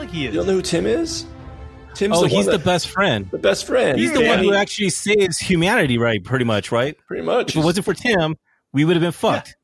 like he is. You don't know who Tim is? Tim's he's the best friend. The best friend. He's the one who actually saves humanity, right? Pretty much, right? Pretty much. If it wasn't for Tim, we would have been fucked.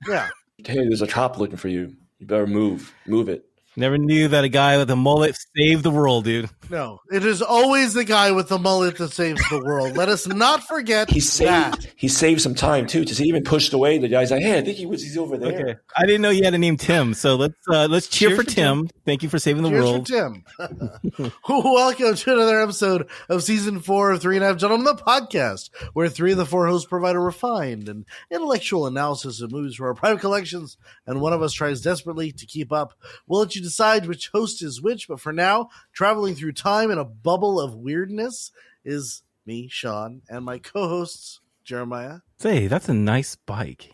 Yeah. Hey, there's a cop looking for you. You better move. Move it. Never knew that a guy with a mullet saved the world, dude. No, it is always the guy with the mullet that saves the world. Let us not forget He saved some time too. Just he even pushed away the guy's like, hey, I think he's over there. Okay. I didn't know you had a name Tim, so let's cheer for Tim. Thank you for saving the world. Cheers for Tim. Welcome to another episode of season 4 of 3.5 Gentlemen, the podcast, where 3 of the 4 hosts provide a refined and intellectual analysis of movies from our private collections, and one of us tries desperately to keep up. We'll let you decide which host is which, but for now, traveling through time in a bubble of weirdness is me, Sean, and my co-hosts, Jeremiah. Say, that's a nice bike.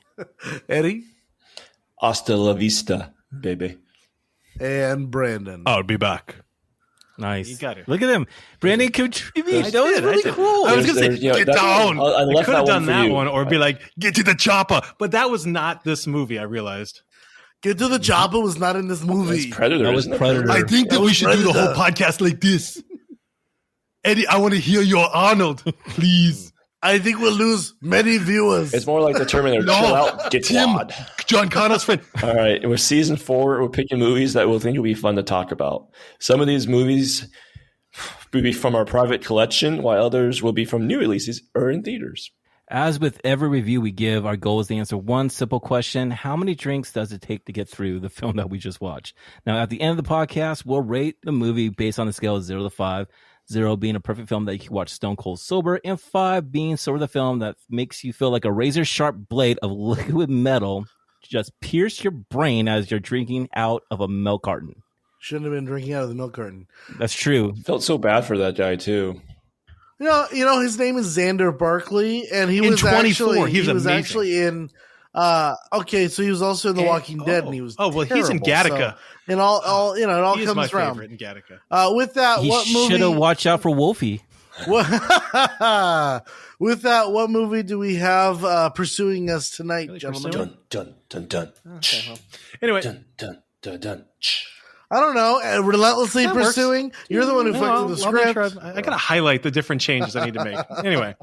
Eddie. Hasta la vista, baby. And Brandon. I'll be back. Nice. You got it. Look at him. Brandon contributed. That was really cool. I was going to say, get down. I could have done that one or be like, get to the chopper. But that was not this movie, I realized. Get to the chopper was not in this movie. That's Predator. That was Predator. I think that we should do the whole podcast like this. Eddie, I want to hear your Arnold, please. I think we'll lose many viewers. It's more like the Terminator. Chill out, get wad. John Connor's friend. All right, with season 4, we're picking movies that we'll think will be fun to talk about. Some of these movies will be from our private collection, while others will be from new releases or in theaters. As with every review we give, our goal is to answer one simple question. How many drinks does it take to get through the film that we just watched? Now, at the end of the podcast, we'll rate the movie based on a scale of 0 to 5. 0 being a perfect film that you can watch stone cold sober, and 5 being sort of the film that makes you feel like a razor sharp blade of liquid metal just pierce your brain as you're drinking out of a milk carton. Shouldn't have been drinking out of the milk carton. That's true. Felt so bad for that guy too. You know, his name is Xander Barkley, and he was 24. He was actually in. Okay, so he was also in The Walking Dead, and he was. Oh well, he's in Gattaca. So, and all it all he comes is my around. favorite in Gattaca. With that, He what movie? should have watched out for Wolfie. With that, what movie do we have pursuing us tonight, Really gentlemen? pursuing? Dun dun dun dun. Okay, well. Anyway, Dun dun dun dun. I don't know. Relentlessly That works. pursuing. You're the one who fucked with the I'll make script. sure I got to highlight the different changes I need to make. Anyway,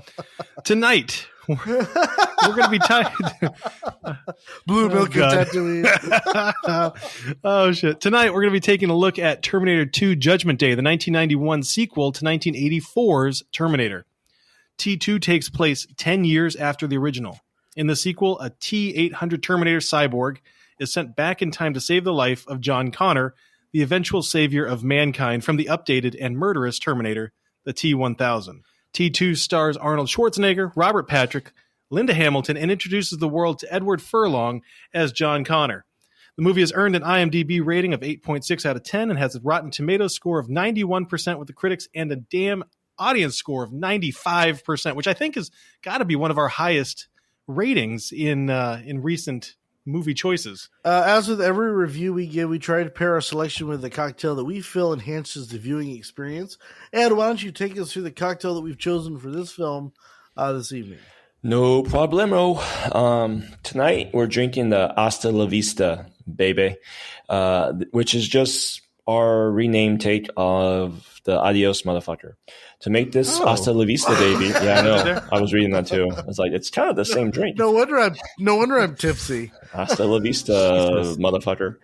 tonight we're going to be Blue milk and God. Tatooine. Oh shit! Tonight we're going to be taking a look at Terminator 2: Judgment Day, the 1991 sequel to 1984's Terminator. T2 takes place 10 years after the original. In the sequel, a T-800 Terminator cyborg is sent back in time to save the life of John Connor, the eventual savior of mankind from the updated and murderous Terminator, the T-1000. T2 stars Arnold Schwarzenegger, Robert Patrick, Linda Hamilton, and introduces the world to Edward Furlong as John Connor. The movie has earned an IMDb rating of 8.6 out of 10 and has a Rotten Tomatoes score of 91% with the critics and a damn audience score of 95%, which I think has got to be one of our highest ratings in recent movie choices. As with every review we give, we try to pair our selection with a cocktail that we feel enhances the viewing experience. And why don't you take us through the cocktail that we've chosen for this film this evening? No problemo. Tonight we're drinking the Hasta la Vista, baby, which is just our renamed take of the Adios motherfucker. To make this Hasta la Vista, baby. Yeah, I know. I was reading that too. I was like, it's kind of the same drink. No wonder I'm tipsy. Hasta la vista, motherfucker.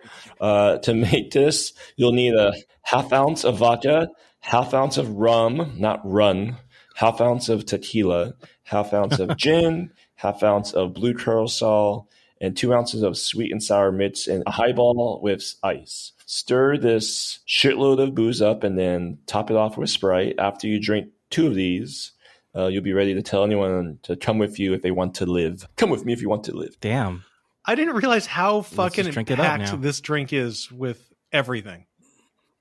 To make this, you'll need a half ounce of vodka, half ounce of rum, not run, half ounce of tequila, half ounce of gin, half ounce of blue curacao, and 2 ounces of sweet and sour mix in a highball with ice. Stir this shitload of booze up and then top it off with Sprite. After you drink 2 of these, you'll be ready to tell anyone to come with you if they want to live. Come with me if you want to live. Damn. I didn't realize how fucking drink it up now. packed this drink is with everything.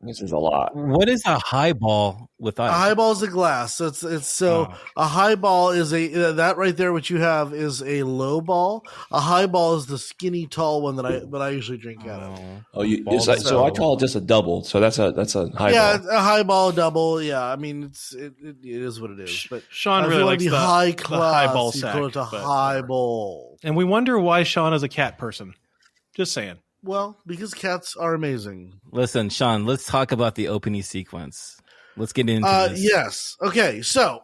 This is a lot. What is a highball with ice? A highball is a glass. So a highball is that right there. What you have is a low ball. A highball is the skinny, tall one that I usually drink out of. So I call it just a double. So that's a highball. Yeah, a highball, double. Yeah, I mean it is what it is. But Sean if really you want likes to be the high class, highball you sack, call it a but- highball. And we wonder why Sean is a cat person. Just saying. Well, because cats are amazing. Listen, Sean, let's talk about the opening sequence. Let's get into this. Yes. Okay. So,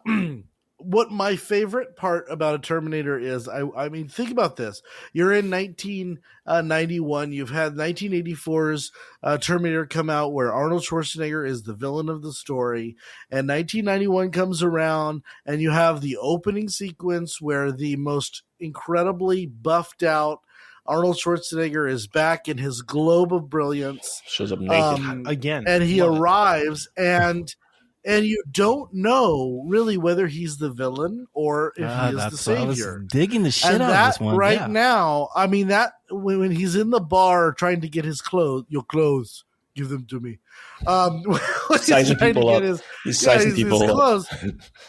what my favorite part about a Terminator is, I mean, think about this. You're in 1991. You've had 1984's Terminator come out, where Arnold Schwarzenegger is the villain of the story, and 1991 comes around, and you have the opening sequence where the most incredibly buffed out Arnold Schwarzenegger is back in his globe of brilliance. Shows up naked again, and he love it. arrives, and you don't know really whether he's the villain or if he is the savior. I was digging the shit And out that of this one. right Yeah. now, I mean, that when he's in the bar trying to get his your clothes, give them to me. Sizing people up. He's sizing people up.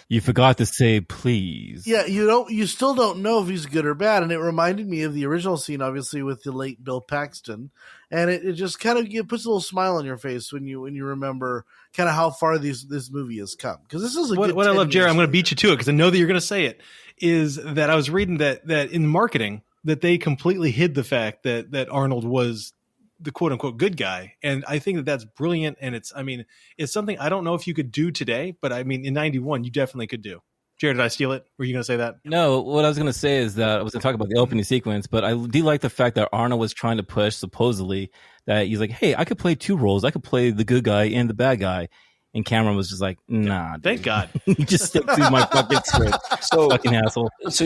You forgot to say please. Yeah, you still don't know if he's good or bad, and it reminded me of the original scene, obviously, with the late Bill Paxton, and it just kind of puts a little smile on your face when you remember kind of how far this movie has come. Because this is what I love, Jerry. I'm going to beat you to it because I know that you're going to say it. Is that I was reading that in marketing that they completely hid the fact that Arnold was the quote unquote good guy. And I think that that's brilliant. And it's something I don't know if you could do today, but I mean, in 91, you definitely could do. Jared, did I steal it? Were you going to say that? No, what I was going to say is that I was going to talk about the opening sequence, but I do like the fact that Arnold was trying to push, supposedly, that he's like, hey, I could play two roles. I could play the good guy and the bad guy. And Cameron was just like, nah. Dude. Thank God. You just stick to my fucking script. So fucking asshole. So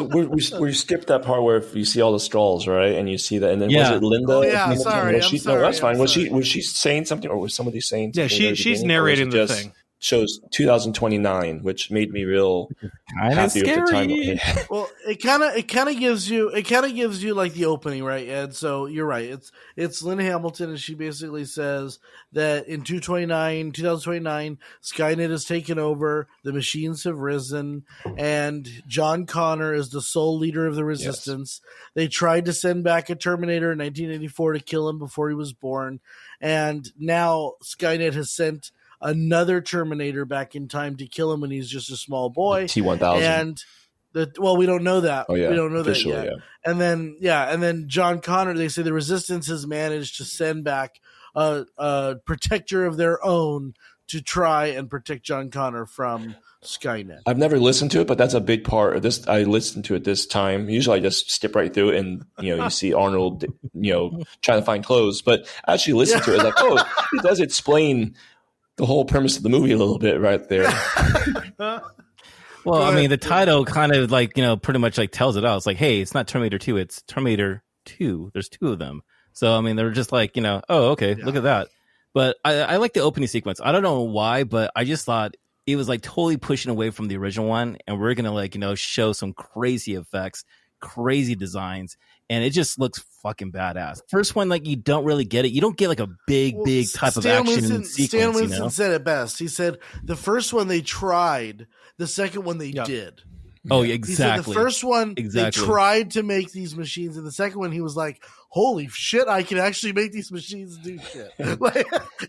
we skipped that part where you see all the straws, right? And you see that, and then was it Linda? Oh, yeah, sorry. No, that's fine. Was she saying something, or was somebody saying something? Yeah, she's narrating the thing. Shows 2029, which made me real happy with the time. Well, it kind of gives you like the opening, right, Ed? So you're right. It's Lynn Hamilton, and she basically says that in 2029, Skynet has taken over, the machines have risen, and John Connor is the sole leader of the resistance. Yes. They tried to send back a Terminator in 1984 to kill him before he was born, and now Skynet has sent another Terminator back in time to kill him when he's just a small boy. T-1000. And we don't know that. Oh, yeah. We don't know officially, that yet. Yeah. And then John Connor, they say the resistance has managed to send back a protector of their own to try and protect John Connor from Skynet. I've never listened to it, but that's a big part of this. I listened to it this time. Usually I just skip right through it, and you see Arnold, trying to find clothes, but I actually listened to it. Like, oh, it does explain the whole premise of the movie a little bit right there. Well, I mean, the title kind of pretty much tells it out. It's like, hey, it's not Terminator 2, it's Terminator 2. There's two of them. So, I mean, they're just like, oh, okay, look at that. But I like the opening sequence. I don't know why, but I just thought it was totally pushing away from the original one. And we're going to show some crazy effects, crazy designs. And it just looks fucking badass. First one, you don't really get it. You don't get a big type of action sequence. Stan Winston said it best. He said the first one they tried, the second one they did. Oh, yeah, exactly. He said the first one they tried to make these machines, and the second one he was like, "Holy shit! I can actually make these machines do shit." It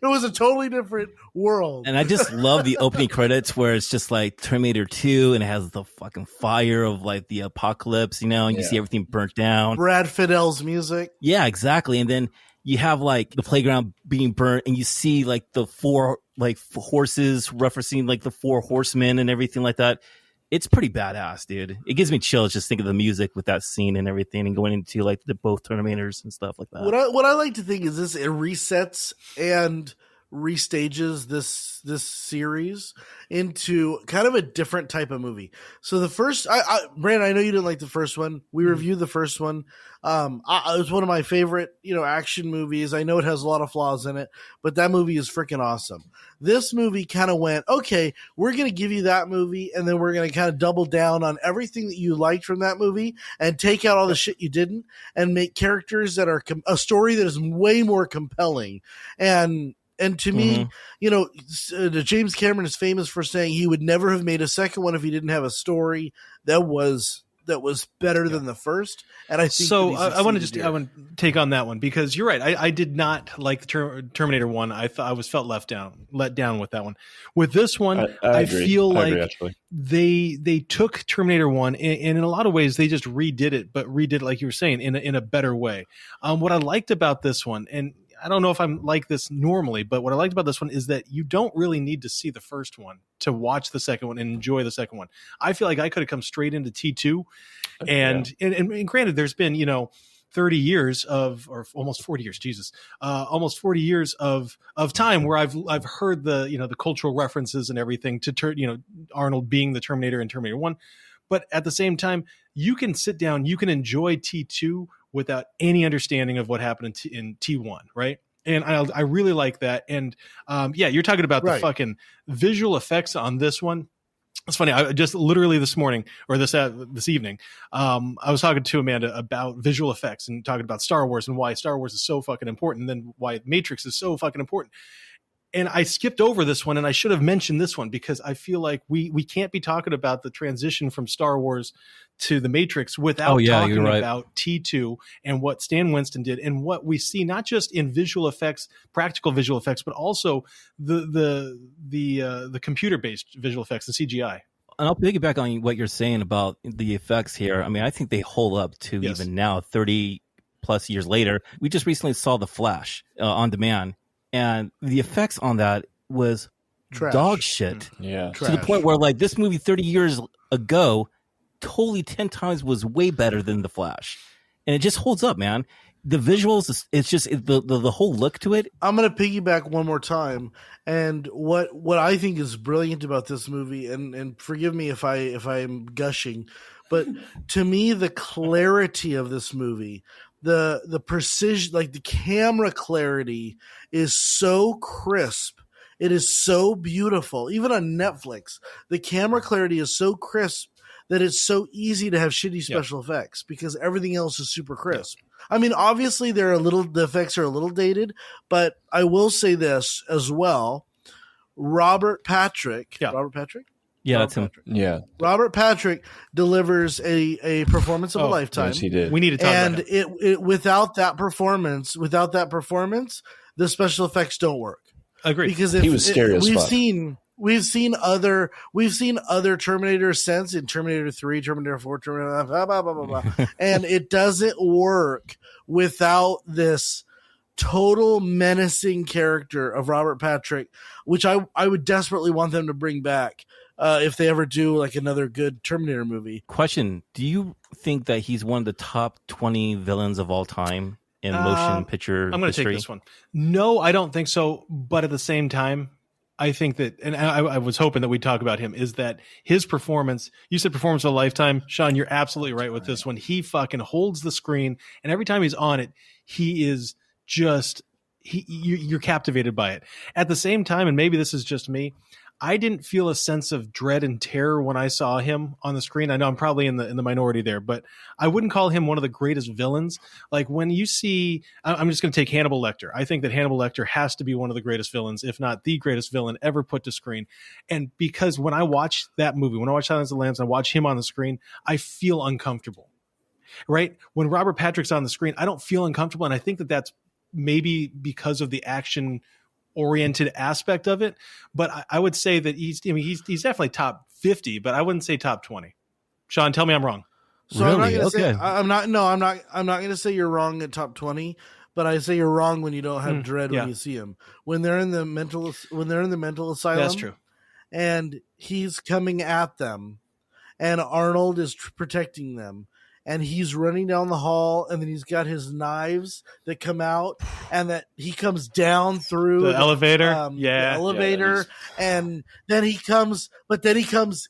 was a totally different world. And I just love the opening credits where it's just Terminator 2, and it has the fucking fire of the apocalypse, and you see everything burnt down. Brad Fidel's music. Yeah, exactly. And then you have the playground being burnt, and you see the four horses referencing the four horsemen and everything like that. It's pretty badass, dude. It gives me chills just thinking of the music with that scene and everything, and going into the both Terminators and stuff like that. What I like to think is it resets and restages this series into kind of a different type of movie. So the first, Brandon, I know you didn't like the first one. We reviewed the first one. It was one of my favorite, action movies. I know it has a lot of flaws in it, but that movie is freaking awesome. This movie kind of went, okay, we're going to give you that movie, and then we're going to kind of double down on everything that you liked from that movie and take out all the shit you didn't and make characters that are a story that is way more compelling. And to me, James Cameron is famous for saying he would never have made a second one if he didn't have a story that was that was better than the first. And I think so. I want to take on that one because you're right. I did not like the Terminator 1. I thought I felt let down with that one. With this one, I feel like they took Terminator 1 and in a lot of ways they just redid it like you were saying in a better way. What I liked about this one, and I don't know if I'm like this normally, but what I liked about this one is that you don't really need to see the first one to watch the second one and enjoy the second one. I feel like I could have come straight into T2 and granted, there's been, 30 years or almost 40 years, Jesus, almost 40 years of time where I've heard the cultural references and everything to, Arnold being the Terminator in Terminator 1. But at the same time, you can sit down, you can enjoy T2 without any understanding of what happened in T1, right? And I really like that. And you're talking about the fucking visual effects on this one. It's funny. I just literally this morning or this evening, I was talking to Amanda about visual effects and talking about Star Wars and why Star Wars is so fucking important, and then why Matrix is so fucking important. And I skipped over this one, and I should have mentioned this one because I feel like we can't be talking about the transition from Star Wars to the Matrix without talking about T2 and what Stan Winston did and what we see not just in visual effects, practical visual effects, but also the computer-based visual effects, the CGI. And I'll piggyback on what you're saying about the effects here. I mean, I think they hold up to even now, 30 plus years later. We just recently saw The Flash on demand. And the effects on that was dog shit. Yeah. To the point where, like, this movie 30 years ago, totally 10 times was way better than The Flash. And it just holds up, man. The visuals, it's just the whole look to it. I'm going to piggyback one more time. And what I think is brilliant about this movie, and forgive me if I'm gushing, but to me, the clarity of this movie, the precision, like the camera clarity is so crisp. It is so beautiful. Even on Netflix, the camera clarity is so crisp that it's so easy to have shitty special effects because everything else is super crisp. I mean, obviously the effects are a little dated, but I will say this as well. Robert Patrick. Yeah, that's him. Yeah. Robert Patrick delivers a performance of a lifetime. Yes, he did. We need to talk about it. And without that performance, the special effects don't work. Agreed. Because he was scary as fuck. We've seen other Terminators since in Terminator 3, Terminator 4, Terminator blah, blah, blah, blah, blah. And it doesn't work without this total menacing character of Robert Patrick, which I would desperately want them to bring back if they ever do like another good Terminator movie. Question: do you think that he's one of the top 20 villains of all time in motion picture history? I'm going to take this one. No, I don't think so. But at the same time, I think that, and I was hoping that we'd talk about him, is that his performance, you said performance of a lifetime. Sean, you're absolutely right with this one. He fucking holds the screen, and every time he's on it, he is just, you're captivated by it. At the same time, and maybe this is just me, I didn't feel a sense of dread and terror when I saw him on the screen. I know I'm probably in the minority there, but I wouldn't call him one of the greatest villains. Like when you see, I'm just going to take Hannibal Lecter. I think that Hannibal Lecter has to be one of the greatest villains, if not the greatest villain ever put to screen. And because when I watch that movie, when I watch Silence of the Lambs, and I watch him on the screen, I feel uncomfortable, right? When Robert Patrick's on the screen, I don't feel uncomfortable. And I think that that's maybe because of the action oriented aspect of it, but I would say that he's definitely top 50, but I wouldn't say top 20. Sean, tell me I'm wrong. So really? I'm not going to say you're wrong at top 20, but I say you're wrong when you don't have dread when you see him. When they're in the mental asylum. That's true. And he's coming at them and Arnold is protecting them. And he's running down the hall, and then he's got his knives that come out, and that he comes down through the elevator. And then he comes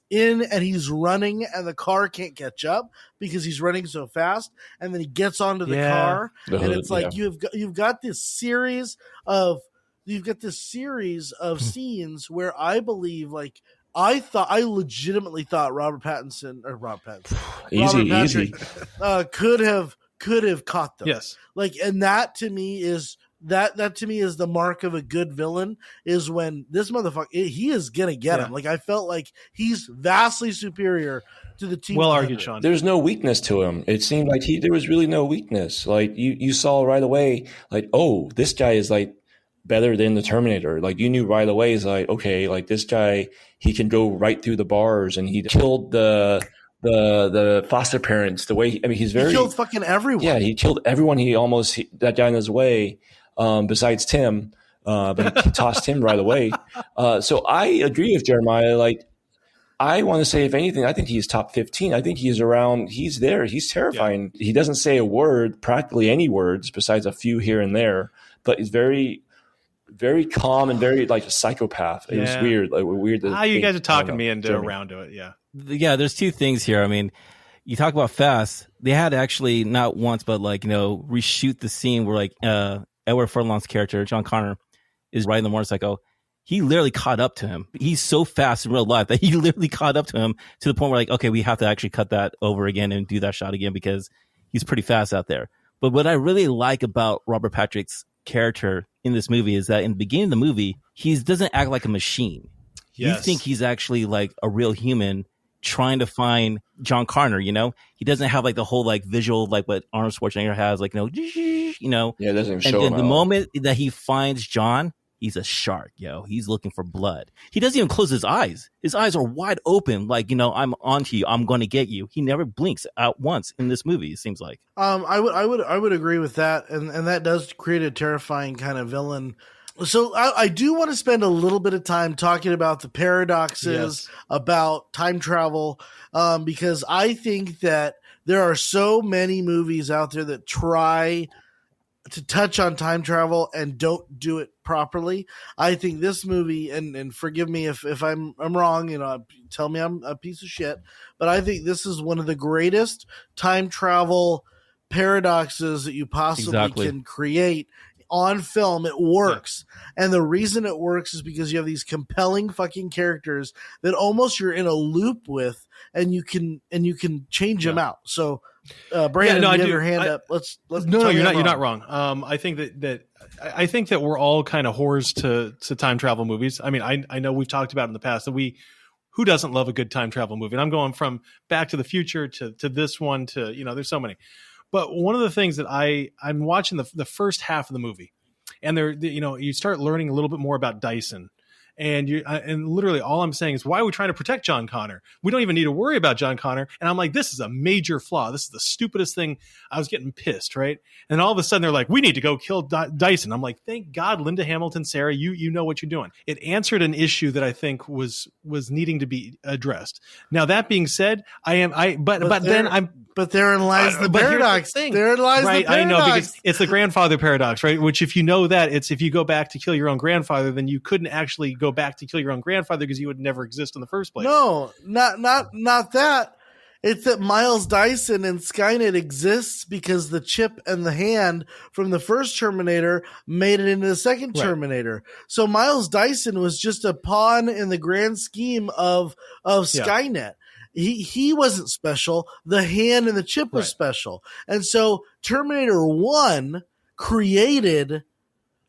in, and he's running, and the car can't catch up because he's running so fast. And then he gets onto the car, and it's like you've got this series of scenes where I believe like. I legitimately thought Robert Patrick could have caught them. Yes. Like, and that to me is the mark of a good villain is when this motherfucker, he is going to get him. Like, I felt like he's vastly superior to the team. Well argued, Sean. There's no weakness to him. It seemed like there was really no weakness. Like you saw right away, like, oh, this guy is like better than the Terminator. Like you knew right away, is like, okay, like this guy, he can go right through the bars, and he killed the foster parents. The way he killed fucking everyone. Yeah, he killed everyone. That guy in his way, besides Tim, but he tossed him right away. So I agree with Jeremiah. Like, I want to say, if anything, I think he's top 15. I think he's there. He's terrifying. Yeah. He doesn't say a word, practically any words, besides a few here and there, but he's very, very calm and very like a psychopath. It was weird. Like weird. You guys are talking me into around to it. Yeah. Yeah. There's two things here. I mean, you talk about fast. They had to actually not once, but like, reshoot the scene where like, Edward Furlong's character, John Connor, is riding the motorcycle. He literally caught up to him. He's so fast in real life that he literally caught up to him to the point where, like, okay, we have to actually cut that over again and do that shot again because he's pretty fast out there. But what I really like about Robert Patrick's character in this movie is that in the beginning of the movie, he doesn't act like a machine. Yes. You think he's actually like a real human trying to find John Connor, He doesn't have like the whole like visual like what Arnold Schwarzenegger has, like, Yeah, it doesn't even show him. And the moment that he finds John, he's a shark, He's looking for blood. He doesn't even close his eyes. His eyes are wide open, like, I'm onto you. I'm going to get you. He never blinks out once in this movie, it seems like. I would agree with that, and that does create a terrifying kind of villain. So I do want to spend a little bit of time talking about the paradoxes, about time travel, because I think that there are so many movies out there that try to touch on time travel and don't do it properly. I think this movie, and forgive me if I'm wrong, tell me I'm a piece of shit, but I think this is one of the greatest time travel paradoxes that you possibly can create on film. It works. Yeah. And the reason it works is because you have these compelling fucking characters that almost you're in a loop with, and you can change them out. So Brandon, you have your hand up. Let's No, you're not wrong. I think that we're all kind of whores to time travel movies. I mean, I know we've talked about in the past that who doesn't love a good time travel movie? And I'm going from Back to the Future to this one to, there's so many. But one of the things that I'm watching the first half of the movie, and you start learning a little bit more about Dyson. And literally all I'm saying is, why are we trying to protect John Connor? We don't even need to worry about John Connor. And I'm like, this is a major flaw. This is the stupidest thing. I was getting pissed, right? And all of a sudden they're like, we need to go kill Dyson. I'm like, thank God, Linda Hamilton, Sarah, you know what you're doing. It answered an issue that I think was needing to be addressed. Now that being said, but therein lies the paradox. Therein lies the paradox. I know, because it's the grandfather paradox, right? Which, if you know that, it's if you go back to kill your own grandfather, then you couldn't actually go back to kill your own grandfather because he would never exist in the first place. No, not that. It's that Miles Dyson and Skynet exists because the chip and the hand from the first Terminator made it into the second Terminator. So Miles Dyson was just a pawn in the grand scheme of Skynet. He wasn't special. The hand and the chip was special. And so Terminator 1 created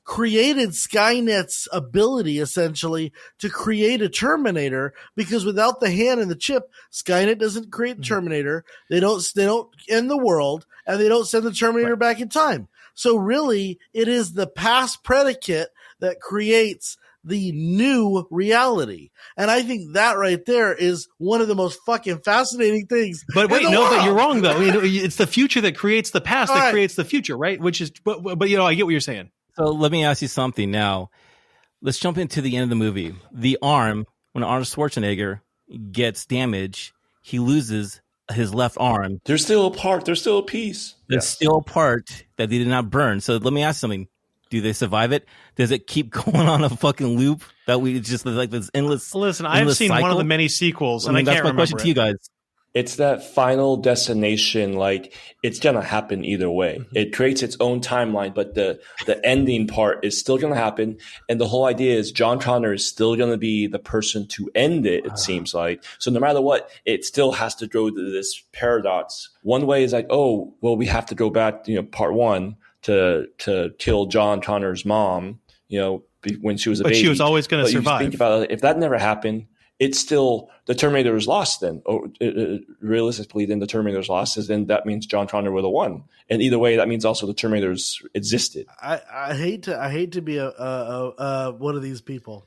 Skynet's ability, essentially, to create a Terminator, because without the hand and the chip, Skynet doesn't create the Terminator. They don't end the world, and they don't send the Terminator back in time. So really, it is the past predicate that creates the new reality. And I think that right there is one of the most fucking fascinating things. But wait, no, but you're wrong though. It's the future that creates the past that creates the future, right? Which is, but I get what you're saying. So let me ask you something now. Let's jump into the end of the movie. The arm, when Arnold Schwarzenegger gets damaged, he loses his left arm. There's still a part. There's still a piece. There's still a part that they did not burn. So let me ask something. Do they survive it? Does it keep going on a fucking loop that we just like this endless? Listen, I've seen one of the many sequels, and I can't remember. That's my question to you guys. It's that final destination. Like, it's gonna happen either way. Mm-hmm. It creates its own timeline, but the ending part is still gonna happen. And the whole idea is John Connor is still gonna be the person to end it. It seems like. So no matter what, it still has to go to this paradox. One way is like, oh, well, we have to go back, part one to kill John Connor's mom, when she was a baby. But she was always going to survive. You think about it, if that never happened, it's still the Terminator's lost. Then, realistically, then the Terminator's lost. Then that means John Connor would have won. And either way, that means also the Terminators existed. I hate to be a one of these people,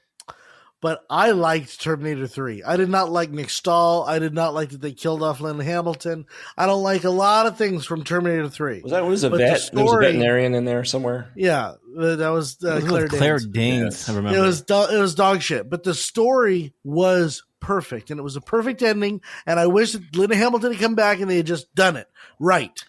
but I liked Terminator 3. I did not like Nick Stahl. I did not like that they killed off Lynn Hamilton. I don't like a lot of things from Terminator 3. Was a vet? There was a veterinarian in there somewhere. Yeah, that was Claire Danes. Yes. I remember. It was dog shit, but the story was perfect, and it was a perfect ending. And I wish that Lynn Hamilton had come back and they had just done it right.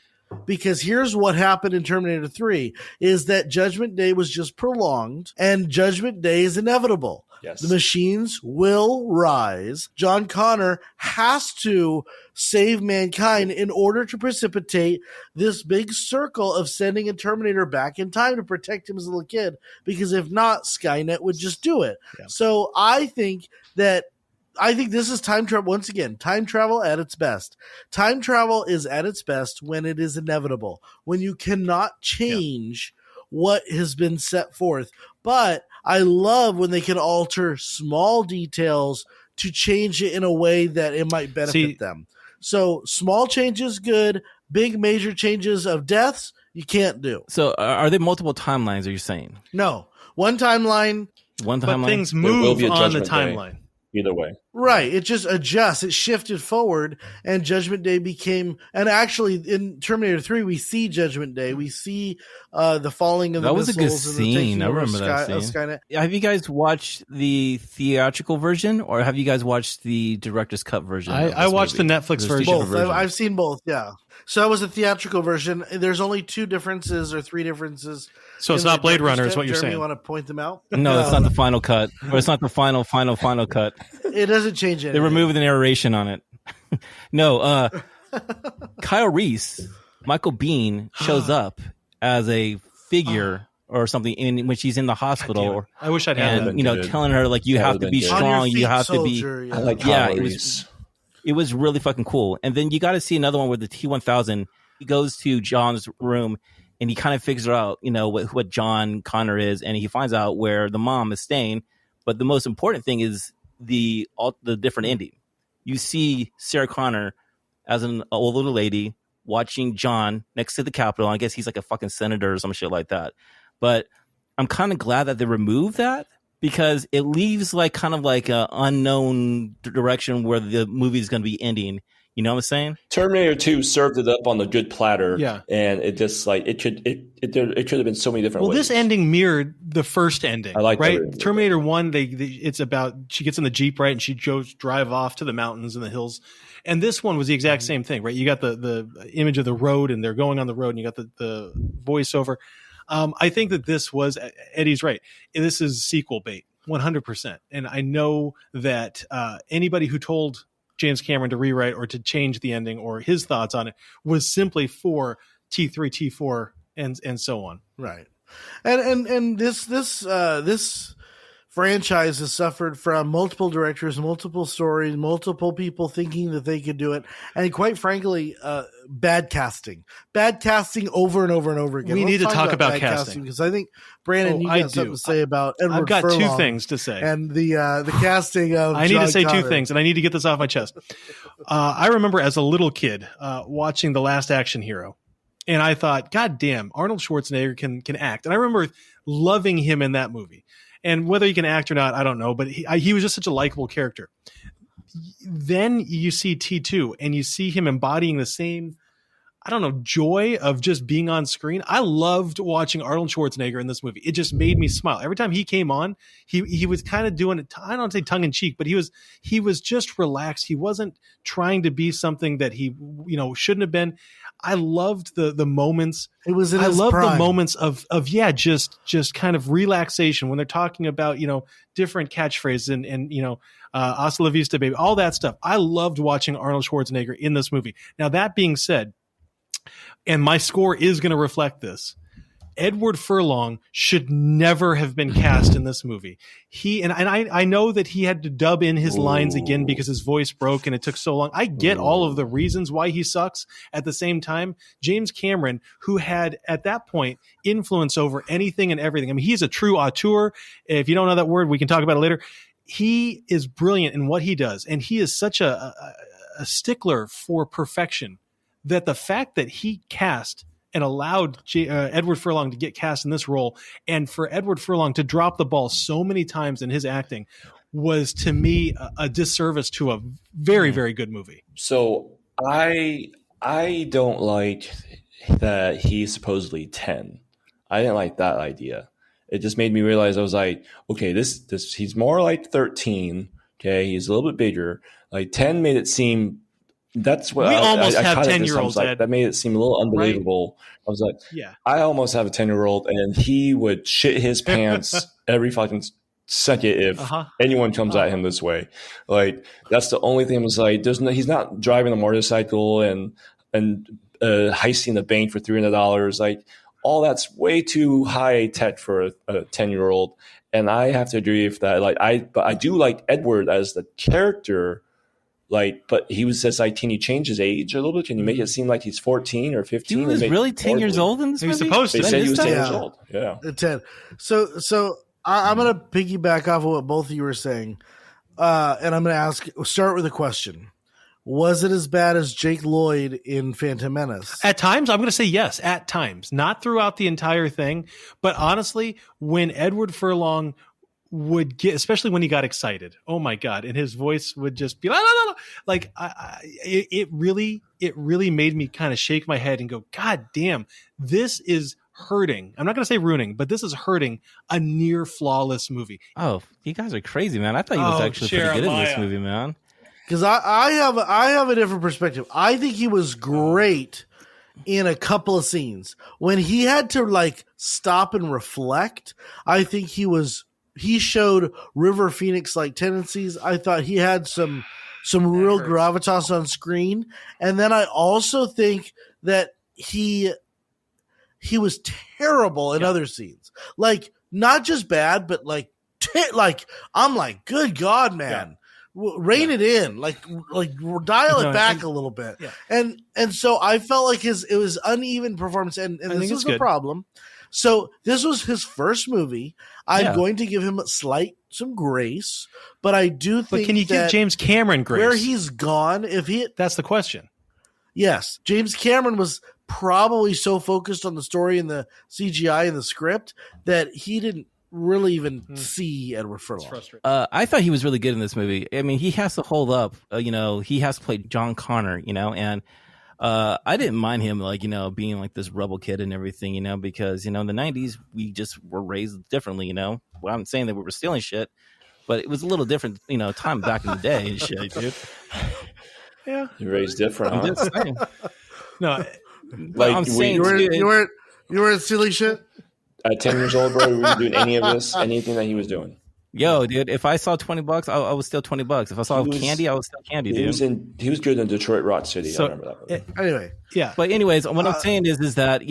Because here's what happened in Terminator 3 is that Judgment Day was just prolonged, and Judgment Day is inevitable. Yes. The machines will rise. John Connor has to save mankind in order to precipitate this big circle of sending a Terminator back in time to protect him as a little kid, because if not, Skynet would just do it. Yeah. So I think this is time travel. Once again, time travel at its best. Time travel is at its best when it is inevitable, when you cannot change what has been set forth. But I love when they can alter small details to change it in a way that it might benefit them. So small changes, good. Big major changes of deaths, you can't do. So are there multiple timelines, are you saying? No. One timeline. But things move on the timeline. Day. Either way. Right. It just adjusts. It shifted forward, and Judgment Day became, and actually in Terminator 3, we see Judgment Day. We see the falling of the missiles. That was a good scene. I remember that scene. Skynet. Have you guys watched the theatrical version, or have you guys watched the director's cut version? I watched the Netflix version. Both. I've seen both, yeah. So that was a theatrical version. There's only 2 differences or 3 differences. So it's not Blade Runner, is what you're saying. You want to point them out? No, it's not the final cut. Or it's not the final cut. It doesn't change anything. They removed the narration on it. No, Kyle Reese, Michael Biehn shows up as a figure or something when she's in the hospital. I wish I'd had that. Telling her like you have to be strong, you have to be. I like Kyle Reese. It was really fucking cool. And then you got to see another one with the T-1000. He goes to John's room and he kind of figures out, what John Connor is, and he finds out where the mom is staying. But the most important thing is the different ending. You see Sarah Connor as an old little lady watching John next to the Capitol. I guess he's like a fucking senator or some shit like that. But I'm kind of glad that they removed that, because it leaves like kind of like an unknown direction where the movie is going to be ending. You know what I'm saying? Terminator 2 served it up on the good platter. Yeah. And it just like it should have been so many different ways. This ending mirrored the first ending. I like right? that. Terminator 1, it's about she gets in the Jeep, right? And she goes drive off to the mountains and the hills. And this one was the exact same thing, right? You got the image of the road and they're going on the road, and you got the voiceover. I think that this was, Eddie's right. This is sequel bait, 100%. And I know that anybody who told James Cameron to rewrite or to change the ending or his thoughts on it was simply for T3, T4, and so on. Right. And this franchise has suffered from multiple directors, multiple stories, multiple people thinking that they could do it, and quite frankly, bad casting over and over and over again. We need to talk about casting, because I think Brandon, you got something to say about Edward I've got Furlong 2 things to say, and the casting of. I need John to say Connor. 2 things, and I need to get this off my chest. I remember as a little kid watching The Last Action Hero, and I thought, God damn, Arnold Schwarzenegger can act, and I remember loving him in that movie. And whether he can act or not, I don't know. But he was just such a likable character. Then you see T2 and you see him embodying the same, joy of just being on screen. I loved watching Arnold Schwarzenegger in this movie. It just made me smile. Every time he came on, he was kind of doing it. I don't say tongue in cheek, but he was just relaxed. He wasn't trying to be something that he, shouldn't have been. I loved the moments. It was in I his love prime. the moments of just kind of relaxation when they're talking about, different catchphrases and hasta la vista, baby, all that stuff. I loved watching Arnold Schwarzenegger in this movie. Now, that being said, and my score is going to reflect this, Edward Furlong should never have been cast in this movie. I know that he had to dub in his lines again because his voice broke and it took so long. I get all of the reasons why he sucks. At the same time, James Cameron, who had at that point influence over anything and everything. I mean, he's a true auteur. If you don't know that word, we can talk about it later. he is brilliant in what he does, and he is such a stickler for perfection that the fact that he cast and allowed Edward Furlong to get cast in this role, and for Edward Furlong to drop the ball so many times in his acting, was to me a disservice to a very, very good movie. So I don't like that he's supposedly 10. I didn't like that idea. It just made me realize, I was like, okay, this he's more like 13. Okay, he's a little bit bigger. Like 10 made it seem. That's what we almost I have caught 10-year-olds. Like, that made it seem a little unbelievable. Right? I was like, yeah, I almost have a 10-year-old, and he would shit his pants every fucking second if anyone comes at him this way. Like, that's the only thing. Was like, he's not driving a motorcycle and heisting the bank for $300. Like, all that's way too high tech for a 10-year-old. And I have to agree with that. Like, but I do like Edward as the character. Like, but he was just like, can you change his age a little bit? Can you make it seem like he's 14 or 15? He was really 10 years old in this movie? He was supposed to. They said he was 10 years old. Yeah. 10. So I'm going to piggyback off of what both of you were saying. And I'm going to start with a question. Was it as bad as Jake Lloyd in Phantom Menace? At times, I'm going to say yes, at times. Not throughout the entire thing. But honestly, when Edward Furlong would get, especially when he got excited, oh my God, and his voice would just be like, it really made me kind of shake my head and go, God damn, this is hurting. I'm not going to say ruining, but this is hurting a near flawless movie. Oh, you guys are crazy, man. I thought he was actually pretty good in this movie, man. Because I have a different perspective. I think he was great in a couple of scenes. When he had to like stop and reflect, I think he showed River Phoenix like tendencies. I thought he had some real gravitas on screen. And then I also think that he was terrible in other scenes. Like, not just bad, but like I'm like, good God, man. Rein it in, like dial it back a little bit. Yeah. And so I felt like it was uneven performance, and this is the problem. So this was his first movie. I'm going to give him some grace, but I do think. But can you give James Cameron grace? Where he's gone, that's the question. Yes, James Cameron was probably so focused on the story and the CGI and the script that he didn't really even see Edward Furlong. I thought he was really good in this movie. I mean, he has to hold up. He has to play John Connor. And I didn't mind him, being like this rebel kid and everything. Because in the '90s we just were raised differently. Well, I'm saying that we were stealing shit, but it was a little different. Time back in the day and shit, dude. Yeah, you raised different. I'm just saying. No, like I'm saying you weren't stealing shit. At 10 years old, bro, were you doing any of this? Anything that he was doing? Yo, dude, if I saw $20, I was still $20. If I saw candy, I was still candy, dude. He was good in Detroit Rock City. I remember that. Anyway, yeah. But anyways, what I'm saying is that,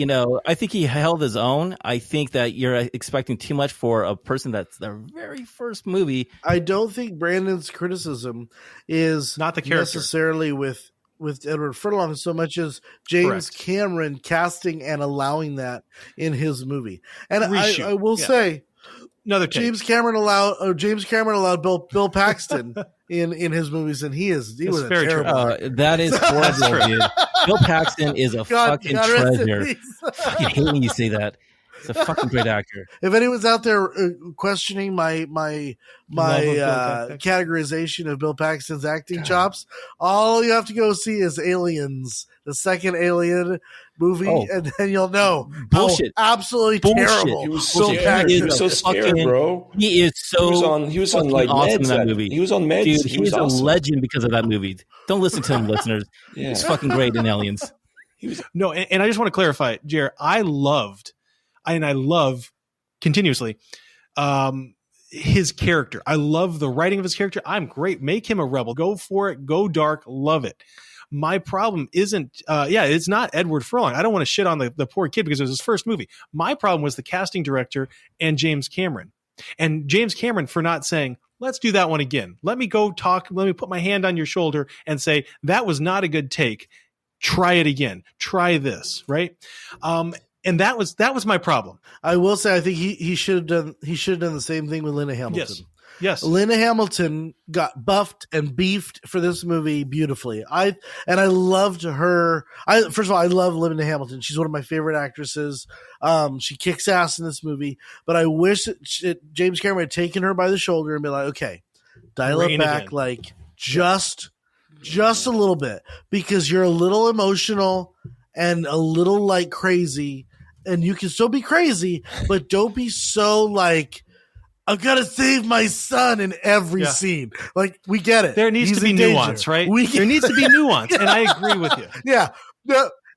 I think he held his own. I think that you're expecting too much for a person that's their very first movie. I don't think Brandon's criticism is not the character necessarily with Edward Furlong so much as James Cameron casting and allowing that in his movie. And I will say, another James Cameron allowed Bill Paxton in his movies, and he was a terrible. That is horrible, dude. Bill Paxton is a fucking treasure. I fucking hate when you say that. He's a fucking great actor. If anyone's out there questioning my categorization of Bill Paxton's acting chops, all you have to go see is Aliens, the second Alien movie, and then you'll know. Bullshit. Absolutely terrible. He was so scared, bro. He is so. He was on like awesome meds in that movie. He was on meds. Dude, he was awesome. A legend because of that movie. Don't listen to him, listeners. Yeah. He's fucking great in Aliens. No, and I just want to clarify, Jer. I love continuously his character. I love the writing of his character. I'm great. Make him a rebel. Go for it. Go dark. Love it. My problem isn't, it's not Edward Furlong. I don't want to shit on the poor kid because it was his first movie. My problem was the casting director and James Cameron. And James Cameron for not saying, let's do that one again. Let me go talk. Let me put my hand on your shoulder and say, that was not a good take. Try it again. Try this. Right. And that was my problem. I will say, I think he should have done the same thing with Linda Hamilton. Yes. Linda Hamilton got buffed and beefed for this movie beautifully. I loved her. First of all, I love Linda Hamilton. She's one of my favorite actresses. She kicks ass in this movie, but I wish that James Cameron had taken her by the shoulder and be like, okay, dial it back again. Like just a little bit, because you're a little emotional and a little like crazy, and you can still be crazy, but don't be so like, I've got to save my son in every scene. Like, we get it. There needs to be nuance, right? There needs to be nuance, and I agree with you. Yeah.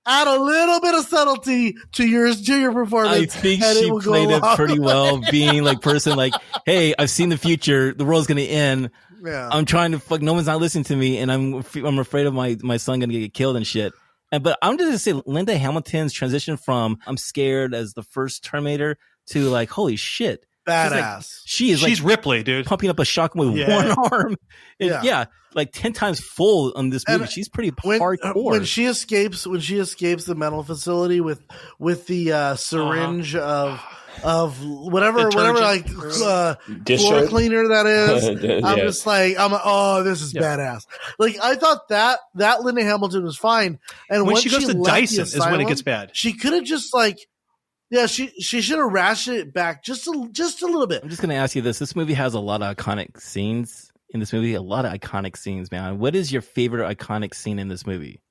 Add a little bit of subtlety to your performance. I think she played it pretty well, being like person like, hey, I've seen the future. The world's going to end. Yeah. I'm trying to no one's not listening to me, and I'm afraid of my son going to get killed and shit. But I'm just going to say Linda Hamilton's transition from I'm scared as the first Terminator to like, holy shit. Badass. She's Ripley, dude. Pumping up a shotgun with one arm. Like 10 times full on this movie. She's pretty hardcore. When she escapes the mental facility with the syringe of whatever like floor cleaner that is. I'm just like, this is badass. Like, I thought that Linda Hamilton was fine. And when she goes to Dyson is when it gets bad. She could have just like, she should have ratcheted it back just a little bit. I'm just going to ask you this. This movie has a lot of iconic scenes in this movie. A lot of iconic scenes, man. What is your favorite iconic scene in this movie?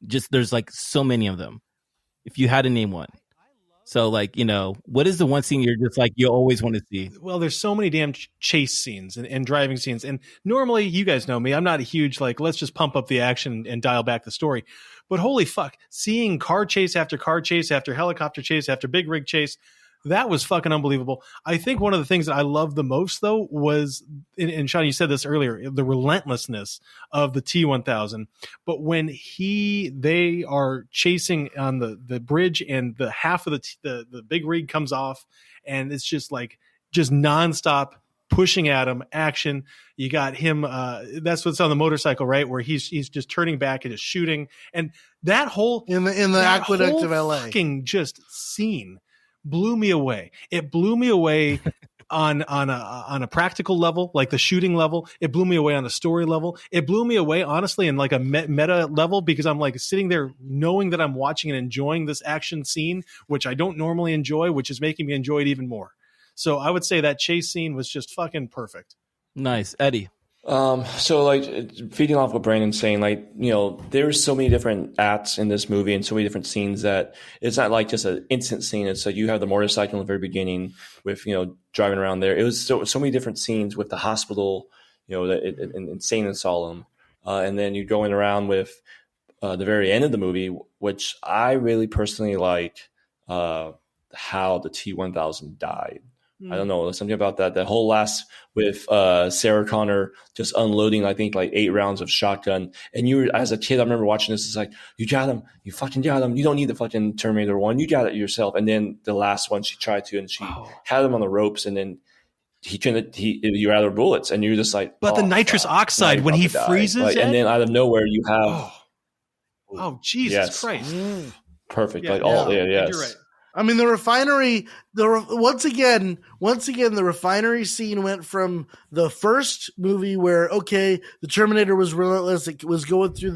Just, there's like so many of them. If you had to name one. So like, what is the one scene you're just like, you always want to see? Well, there's so many damn chase scenes and driving scenes. And normally, you guys know me, I'm not a huge, like, let's just pump up the action and dial back the story. But holy fuck, seeing car chase after helicopter chase after big rig chase, that was fucking unbelievable. I think one of the things that I loved the most, though, was, and Sean, you said this earlier, the relentlessness of the T-1000. But when they are chasing on the bridge and the half of the big rig comes off, and it's just nonstop pushing at him, action. You got him. That's what's on the motorcycle, right? Where he's just turning back and just shooting, and that whole in the aqueduct of LA, fucking just scene blew me away. It blew me away on a practical level, like the shooting level. It blew me away on the story level. It blew me away, honestly, in like a meta level, because I'm like sitting there knowing that I'm watching and enjoying this action scene, which I don't normally enjoy, which is making me enjoy it even more. So I would say that chase scene was just fucking perfect. Nice. Eddie. So like feeding off what Brandon's saying, like, there's so many different acts in this movie and so many different scenes that it's not like just an instant scene. It's like you have the motorcycle in the very beginning with, driving around there. It was so many different scenes with the hospital, the insane asylum. And then you're going around with the very end of the movie, which I really personally liked, how the T-1000 died. I don't know, something about that whole last with Sarah Connor just unloading, I think, like 8 rounds of shotgun. And you, as a kid, I remember watching this. It's like, you got him. You fucking got him. You don't need the fucking Terminator 1. You got it yourself. And then the last one, she tried to, and she had him on the ropes, and then you're out of bullets, and you're just like, but the nitrous oxide when he freezes, like, and then out of nowhere you have, Jesus Christ, perfect, yes. You're right. I mean, the refinery. Once again, the refinery scene went from the first movie where the Terminator was relentless. It was going through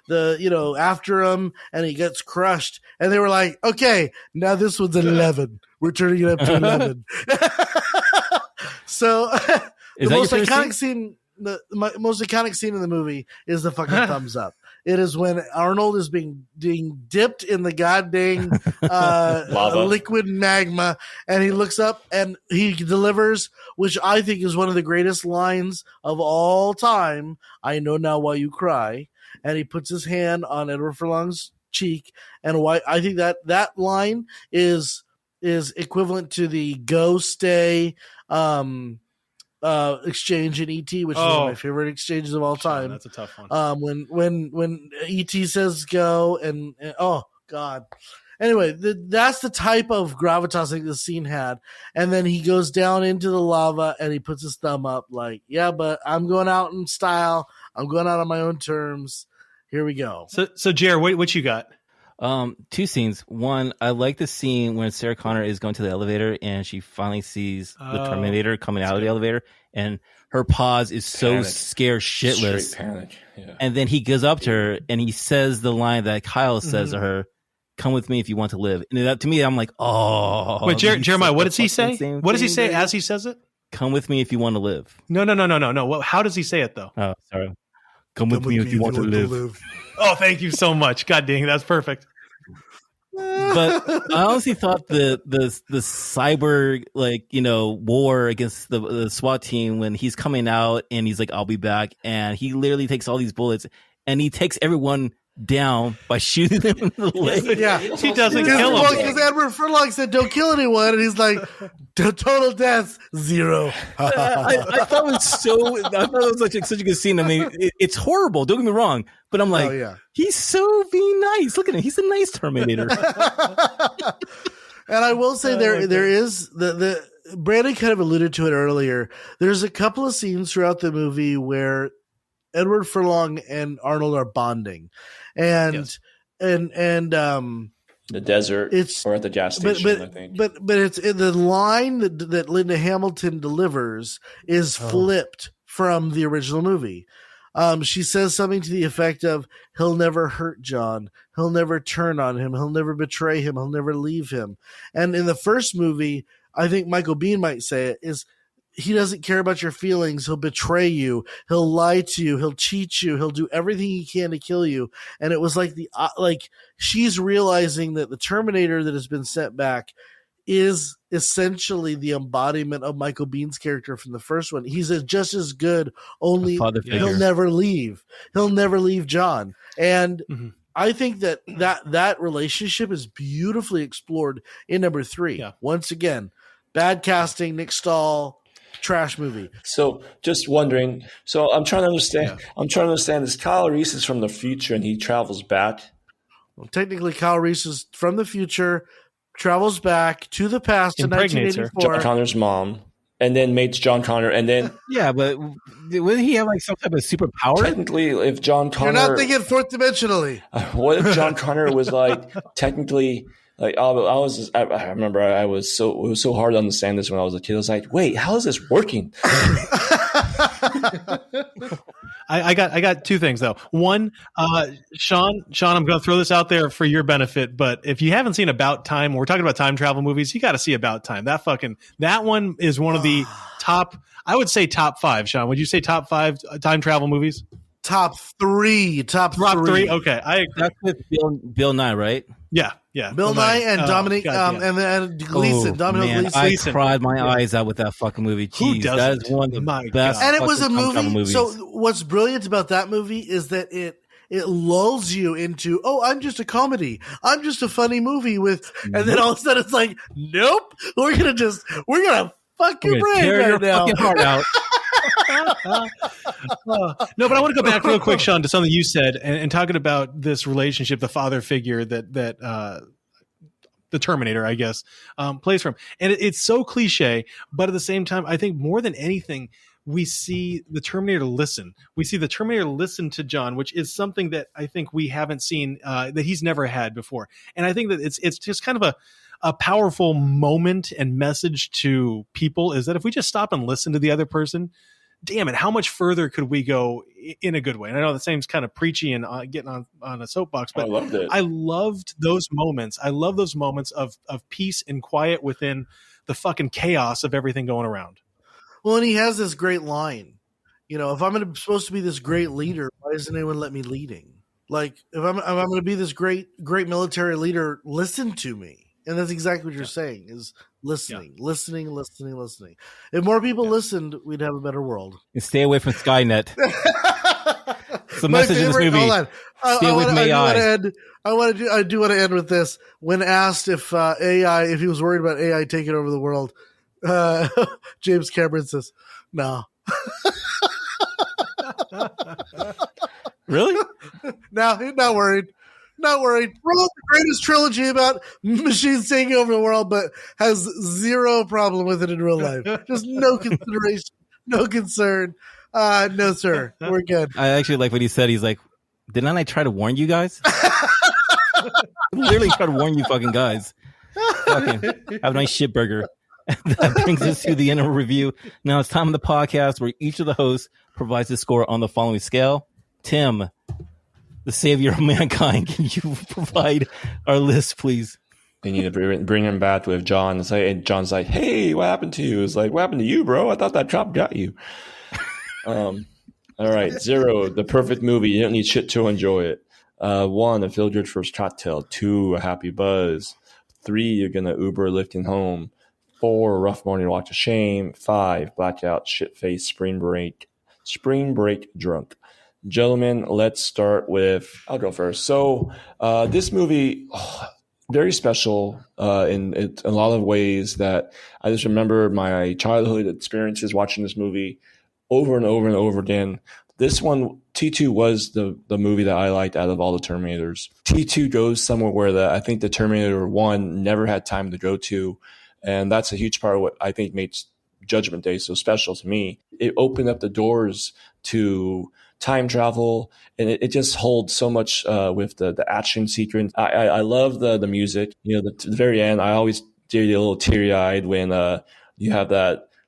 the after him, and he gets crushed. And they were like, okay, now this one's 11. We're turning it up to 11. So the most iconic scene. The most iconic scene in the movie is the fucking thumbs up. It is when Arnold is being dipped in the goddamn liquid magma, and he looks up and he delivers, which I think is one of the greatest lines of all time. I know now why you cry. And he puts his hand on Edward Furlong's cheek, and why I think that line is equivalent to the go stay exchange in E.T., which is one of my favorite exchanges of all time. That's a tough one. When E.T. says go, and oh god. Anyway, that's the type of gravitas that the scene had. And then he goes down into the lava and he puts his thumb up like, yeah, but I'm going out in style. I'm going out on my own terms. Here we go. So Jer, what you got? Two scenes. One, I like the scene when Sarah Connor is going to the elevator and she finally sees the Terminator coming out of the elevator, and her pause is so scared shitless. Straight panic. Yeah. And then he goes up to her and he says the line that Kyle says to her, "Come with me if you want to live." And that, to me, I'm like, oh. Wait, Jeremiah, what does he say? What does he say as he says it? Come with me if you want to live. No. Well, how does he say it though? Oh, sorry. Come with me if you want to live. Oh, thank you so much. God dang, that's perfect. But I honestly thought the cyber war against the SWAT team, when he's coming out and he's like, "I'll be back," and he literally takes all these bullets and he takes everyone down by shooting them in the leg. Yeah, he doesn't kill him because Edward Furlong said, "Don't kill anyone," and he's like, "Total deaths 0." I thought it was such a good scene. I mean, it's horrible. Don't get me wrong, but I'm like, he's so being nice. Look at him. He's a nice Terminator. And I will say there is the Brandon kind of alluded to it earlier. There's a couple of scenes throughout the movie where Edward Furlong and Arnold are bonding, and the desert, or at the gas station. I think, but it's the line that Linda Hamilton delivers is flipped from the original movie. She says something to the effect of, "He'll never hurt John. He'll never turn on him. He'll never betray him. He'll never leave him." And in the first movie, I think Michael Biehn might say it is, he doesn't care about your feelings. He'll betray you. He'll lie to you. He'll cheat you. He'll do everything he can to kill you. And it was like she's realizing that the Terminator that has been sent back is essentially the embodiment of Michael Bihn's character from the first one. He's just as good, only he'll never leave. He'll never leave John. And I think that relationship is beautifully explored in number 3. Yeah. Once again, bad casting, Nick Stahl, trash movie. So just wondering, I'm trying to understand. Yeah. I'm trying to understand, this Kyle Reese is from the future and he travels back. Well, technically Kyle Reese is from the future, travels back to the past in 1984. John Connor's mom, and then mates John Connor, and then but wouldn't he have like some type of superpower? Technically, if John Connor, you're not thinking fourth dimensionally. What if John Connor was like technically? Like I remember it was so hard to understand this when I was a kid. I was like, wait, how is this working? I got two things though. One, Sean, I'm going to throw this out there for your benefit, but if you haven't seen About Time, we're talking about time travel movies, you got to see About Time. That one is one of the top, I would say top 5. Sean, would you say top 5 time travel movies? Top three. Top three. Okay, I agree. That's with Bill Nye, right? Yeah. Bill Nye and Dominic, and Gleason. Dominic Gleason. I cried my eyes out with that fucking movie. Jeez, that is one of the best. And it was a movie. So what's brilliant about that movie is that it lulls you into, I'm just a comedy. I'm just a funny movie with, and then all of a sudden it's like, nope, we're gonna fuck your brain right now. Fucking heart out. No, but I want to go back real quick, Sean, to something you said and talking about this relationship, the father figure that the Terminator, I guess, plays from. And it's so cliche, but at the same time, I think more than anything, we see the Terminator listen. We see the Terminator listen to John, which is something that I think we haven't seen, that he's never had before. And I think that it's just kind of a powerful moment and message to people, is that if we just stop and listen to the other person, damn it, how much further could we go in a good way? And I know that seems kind of preachy and getting on a soapbox, but I loved it. I loved those moments. I love those moments of peace and quiet within the fucking chaos of everything going around. Well, and he has this great line, if I'm supposed to be this great leader, why doesn't anyone let me leading? Like, if I'm going to be this great military leader, listen to me. And that's exactly what you're saying, is listening. If more people listened, we'd have a better world. And stay away from Skynet. It's the message in this movie. Hold on. Stay away from AI. I do want to end with this. When asked if he was worried about AI taking over the world, James Cameron says, no. Really? No, he's not worried. Not worried. Wrote the greatest trilogy about machines taking over the world, but has zero problem with it in real life. Just no consideration, no concern. No, sir. We're good. I actually like what he said. He's like, didn't I try to warn you guys? Literally try to warn you fucking guys. Fucking have a nice shit burger. That brings us to the end of a review. Now it's time of the podcast where each of the hosts provides a score on the following scale. Tim, the savior of mankind, can you provide our list, please? They need to bring him back with John. And John's like, hey, what happened to you? It's like, what happened to you, bro? I thought that chop got you. All right. 0, the perfect movie. You don't need shit to enjoy it. 1, a feel-good first cocktail. 2, a happy buzz. 3, you're going to Uber lifting home. 4, a rough morning walk to shame. 5, blackout, shit-faced, spring break drunk. Gentlemen, let's start with, I'll go first. So this movie, very special in a lot of ways that I just remember my childhood experiences watching this movie over and over and over again. This one, T2 was the movie that I liked out of all the Terminators. T2 goes somewhere where I think the Terminator 1 never had time to go to. And that's a huge part of what I think makes Judgment Day so special to me. It opened up the doors to time travel, and it just holds so much with the action sequence. I love the music. You know, the very end, I always get a little teary-eyed when you have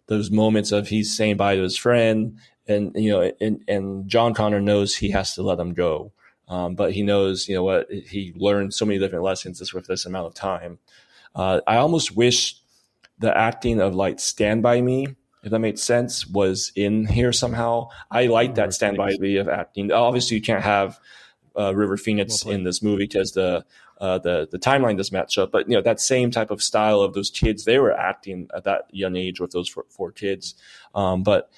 those moments of he's saying bye to his friend, and you know, and John Connor knows he has to let him go, but he knows, you know what, he learned so many different lessons just with this amount of time. I almost wish the acting of like Stand By Me, if that makes sense, was in here somehow. I like that Stand By Me of acting. Obviously, you can't have River Phoenix in this movie because the timeline doesn't match up. But you know, that same type of style of those kids, they were acting at that young age with those four kids. But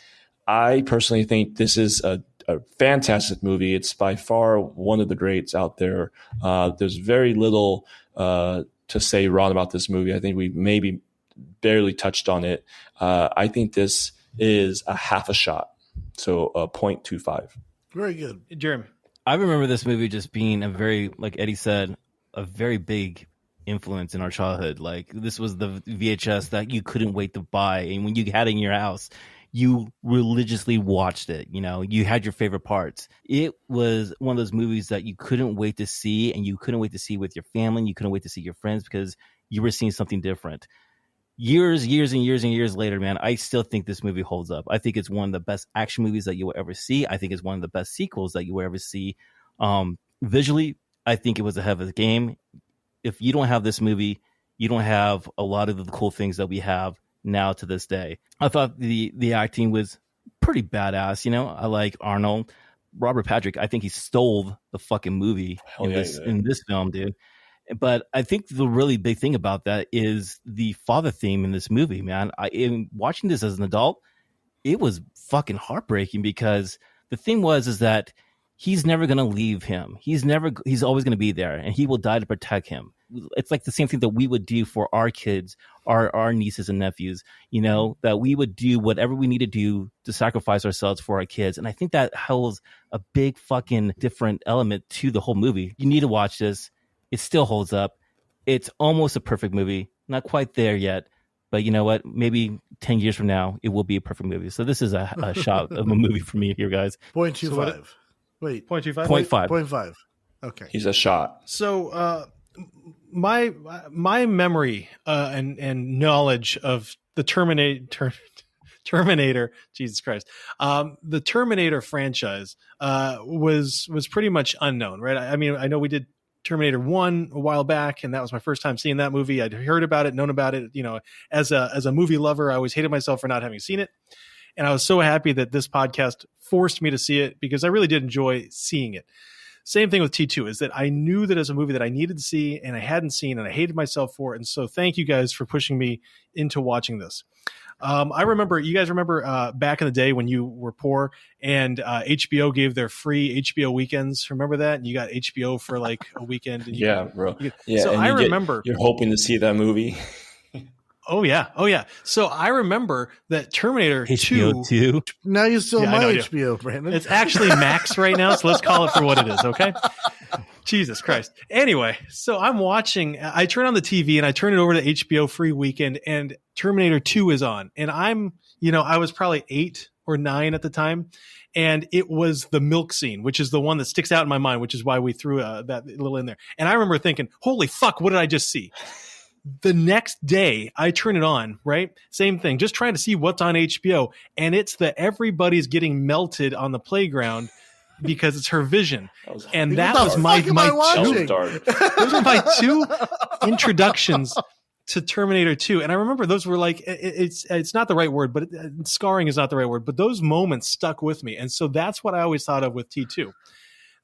I personally think this is a fantastic movie. It's by far one of the greats out there. There's very little to say wrong about this movie. I think we maybe barely touched on it. I think this is a half a shot, so 0.25. Very good. Jeremy. I remember this movie just being a very, like Eddie said, a very big influence in our childhood. Like, this was the VHS that you couldn't wait to buy, and when you had it in your house, you religiously watched it. You know, you had your favorite parts. It was one of those movies that you couldn't wait to see, and you couldn't wait to see with your family, and you couldn't wait to see your friends because you were seeing something different. Years and years later, man, I still think this movie holds up. I think it's one of the best action movies that you will ever see. I think it's one of the best sequels that you will ever see. Visually, I think it was ahead of the game. If you don't have this movie, you don't have a lot of the cool things that we have now to this day. I thought the acting was pretty badass. You know, I like Arnold. Robert Patrick, I think he stole the fucking movie in this film, dude. But I think the really big thing about that is the father theme in this movie, man. In watching this as an adult, it was fucking heartbreaking because the thing is that he's never going to leave him. He's always going to be there, and he will die to protect him. It's like the same thing that we would do for our kids, our nieces and nephews, you know, that we would do whatever we need to do to sacrifice ourselves for our kids. And I think that holds a big fucking different element to the whole movie. You need to watch this. It still holds up. It's almost a perfect movie. Not quite there yet, but you know what? Maybe 10 years from now, it will be a perfect movie. So this is a shot of a movie for me here, guys. 0.25. Wait. 0.25? 0.5. 0.5. Okay. He's a shot. So my memory and knowledge of the Terminator, Jesus Christ, the Terminator franchise was pretty much unknown, right? I mean, I know we did Terminator 1 a while back, and that was my first time seeing that movie. I'd heard about it, known about it. You know, as a movie lover, I always hated myself for not having seen it. And I was so happy that this podcast forced me to see it because I really did enjoy seeing it. Same thing with T2 is that I knew that as a movie that I needed to see and I hadn't seen, and I hated myself for it. And so thank you guys for pushing me into watching this. You guys remember back in the day when you were poor and HBO gave their free HBO weekends. Remember that? And you got HBO for like a weekend. And bro. So I remember you're hoping to see that movie. Oh yeah. So I remember that Terminator HBO 2. 2. Now you still Yeah, I my know, HBO, Brandon. It's actually Max right now, so let's call it for what it is, okay? Jesus Christ. Anyway, so I'm watching. I turn on the TV and I turn it over to HBO free weekend, and Terminator 2 is on. And I was probably 8 or 9 at the time. And it was the milk scene, which is the one that sticks out in my mind, which is why we threw that little in there. And I remember thinking, holy fuck, what did I just see? The next day, I turn it on, right? Same thing, just trying to see what's on HBO. And it's everybody's getting melted on the playground because it's her vision. And that was my fuck am I watching? those were my 2 introductions to Terminator 2. And I remember those were like, it's not the right word, but scarring is not the right word, but those moments stuck with me. And so that's what I always thought of with T2.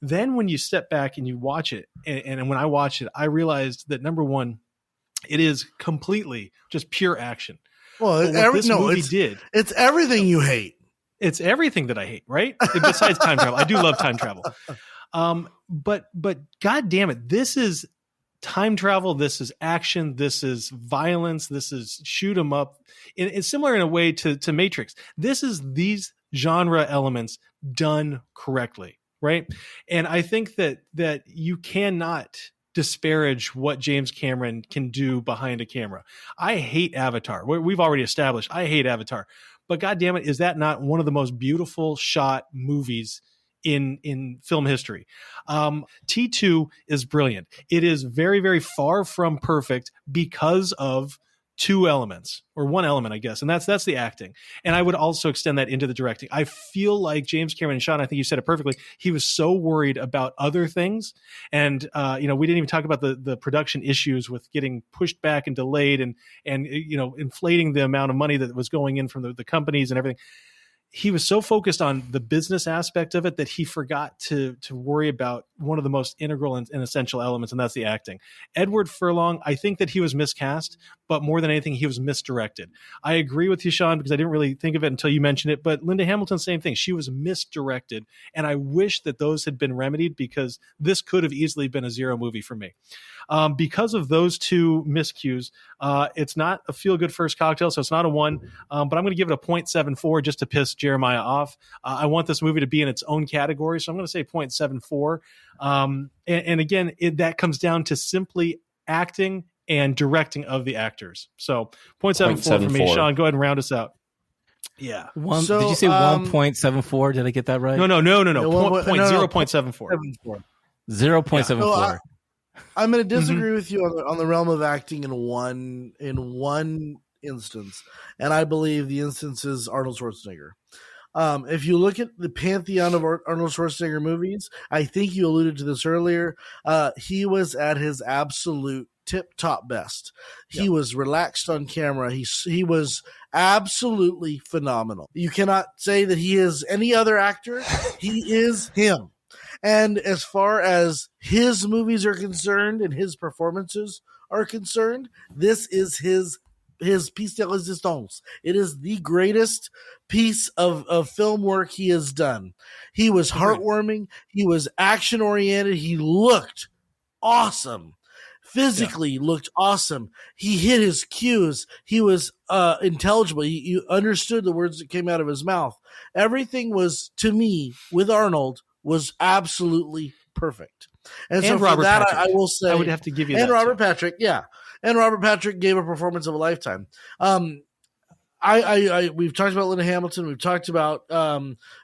Then when you step back and you watch it, and when I watched it, I realized that number one, it is completely just pure action. Well, it's everything you hate. It's everything that I hate, right? Besides time travel. I do love time travel. But God damn it, this is time travel. This is action. This is violence. This is shoot 'em up. It's similar in a way to Matrix. This is these genre elements done correctly, right? And I think that you cannot disparage what James Cameron can do behind a camera. I hate Avatar. We've already established I hate Avatar. But God damn it, is that not one of the most beautiful shot movies in film history? T2 is brilliant. It is very, very far from perfect because of 2 elements, or 1 element, I guess. And that's the acting. And I would also extend that into the directing. I feel like James Cameron, and Sean, I think you said it perfectly. He was so worried about other things. And, we didn't even talk about the production issues with getting pushed back and delayed and inflating the amount of money that was going in from the companies and everything. He was so focused on the business aspect of it that he forgot to worry about one of the most integral and essential elements, and that's the acting. Edward Furlong, I think that he was miscast, but more than anything, he was misdirected. I agree with you, Sean, because I didn't really think of it until you mentioned it, but Linda Hamilton, same thing. She was misdirected, and I wish that those had been remedied because this could have easily been a 0 movie for me. Because of those 2 miscues, it's not a feel-good first cocktail, so it's not a 1, but I'm going to give it a 0.74 just to piss Jeremiah off. I want this movie to be in its own category, so I'm going to say 0.74. And again, that comes down to simply acting and directing of the actors. So 0.74 for me. Sean, go ahead and round us out. Yeah. Did you say 1.74? Did I get that right? No. 0.74. 0.74. So I'm going to disagree with you on the realm of acting in one instance, and I believe the instance is Arnold Schwarzenegger. If you look at the pantheon of Arnold Schwarzenegger movies, I think you alluded to this earlier. He was at his absolute tip-top best. He was relaxed on camera. He was absolutely phenomenal. You cannot say that he is any other actor. He is him. And as far as his movies are concerned and his performances are concerned, this is his piece de resistance. It is the greatest piece of film work he has done. He was heartwarming. He was action oriented. He looked awesome. Physically looked awesome. He hit his cues. He was intelligible. You understood the words that came out of his mouth. Everything was, to me, with Arnold, was absolutely perfect. And so Robert for that, Patrick. I will say, I would have to give you and that Robert too. Patrick, yeah. And Robert Patrick gave a performance of a lifetime. We've talked about Linda Hamilton. We've talked about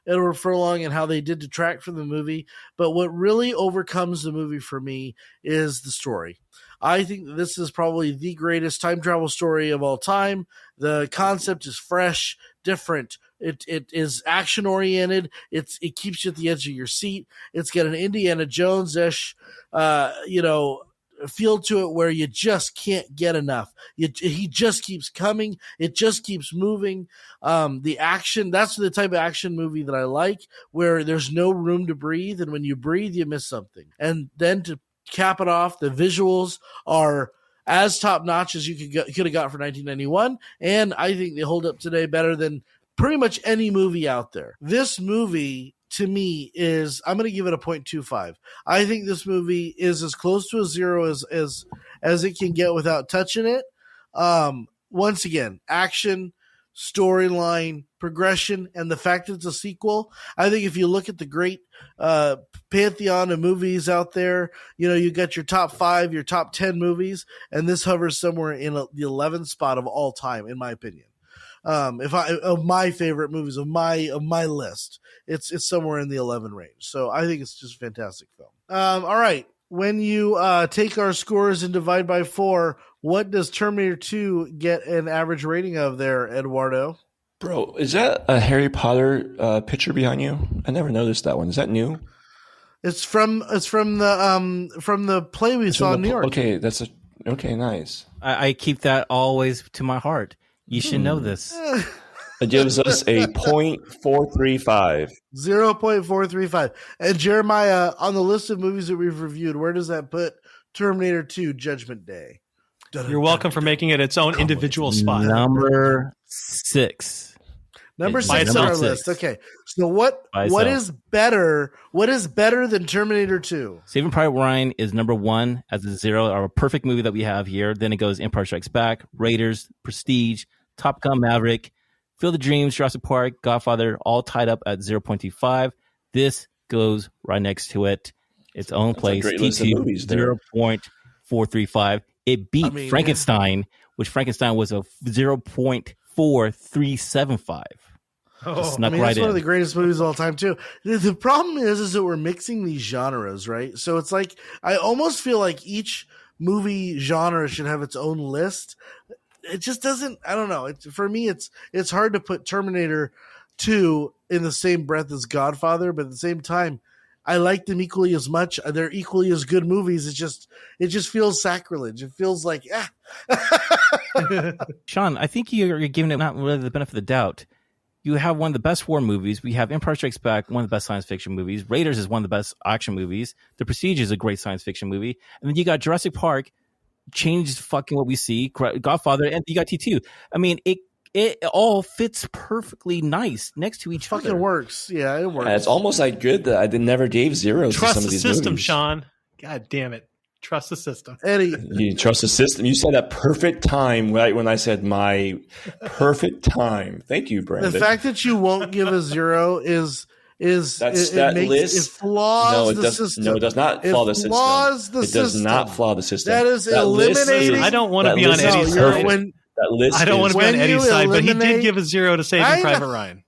Edward Furlong and how they did detract from the movie. But what really overcomes the movie for me is the story. I think that this is probably the greatest time travel story of all time. The concept is fresh, different. It is action oriented. It keeps you at the edge of your seat. It's got an Indiana Jones-ish, feel to it where you just can't get enough. He just keeps coming. It just keeps moving. The action, that's the type of action movie that I like, where there's no room to breathe. And when you breathe, you miss something. And then to cap it off, the visuals are as top notch as you could have got for 1991. And I think they hold up today better than pretty much any movie out there. This movie, to me, I'm going to give it a 0.25. I think this movie is as close to a 0 as it can get without touching it. once again, action, storyline, progression, and the fact that it's a sequel. I think if you look at the great pantheon of movies out there, you got your top 5, your top 10 movies, and this hovers somewhere in the 11th spot of all time, in my opinion. Of my favorite movies of my list, it's somewhere in the 11 range. So I think it's just a fantastic film. All right. When you take our scores and divide by 4, what does Terminator 2 get an average rating of there, Eduardo? Bro, is that a Harry Potter picture behind you? I never noticed that one. Is that new? It's from the play we saw in New York. Okay, okay, nice. I keep that always to my heart. You should know this. It gives us a 0.435. 0.435. And Jeremiah, on the list of movies that we've reviewed, where does that put Terminator 2 Judgment Day? You're welcome for making it its own individual spot. Number 6. Number 6 on our list. Okay. So what is better? What is better than Terminator 2? Saving Private Ryan is number 1 as a 0, our perfect movie that we have here. Then it goes Empire Strikes Back, Raiders, Prestige, Top Gun Maverick, Field of Dreams, Jurassic Park, Godfather, all tied up at 0.25. This goes right next to it. Its own place. T2, 0.435. It beat Frankenstein, which Frankenstein was a 0.4375. That's one of the greatest movies of all time, too. The problem is that we're mixing these genres, right? So it's like, I almost feel like each movie genre should have its own list. It just doesn't, I don't know. For me, it's hard to put Terminator 2 in the same breath as Godfather, but at the same time, I like them equally as much. They're equally as good movies. It just feels sacrilege. It feels like, Sean, I think you're giving it not really the benefit of the doubt. You have one of the best war movies. We have Empire Strikes Back, one of the best science fiction movies. Raiders is one of the best action movies. The Prestige is a great science fiction movie. And then you got Jurassic Park, changed fucking what we see, Godfather, and you got T2. I mean, it all fits perfectly nice next to each other. Fucking works. Yeah, it works. It's almost like good that I never gave zeros to some of these Trust the system, movies. Sean. God damn it. Trust the system. Eddie. You trust the system. You said at perfect time, right when I said my perfect time. Thank you, Brandon. The fact that you won't give a 0 is it flaws the system. No, it does not flaw the system. It does not flaw the system. That is eliminating. I don't want to be on Eddie's side. I don't want to be on Eddie's side, but he did give a 0 to Saving Private Ryan.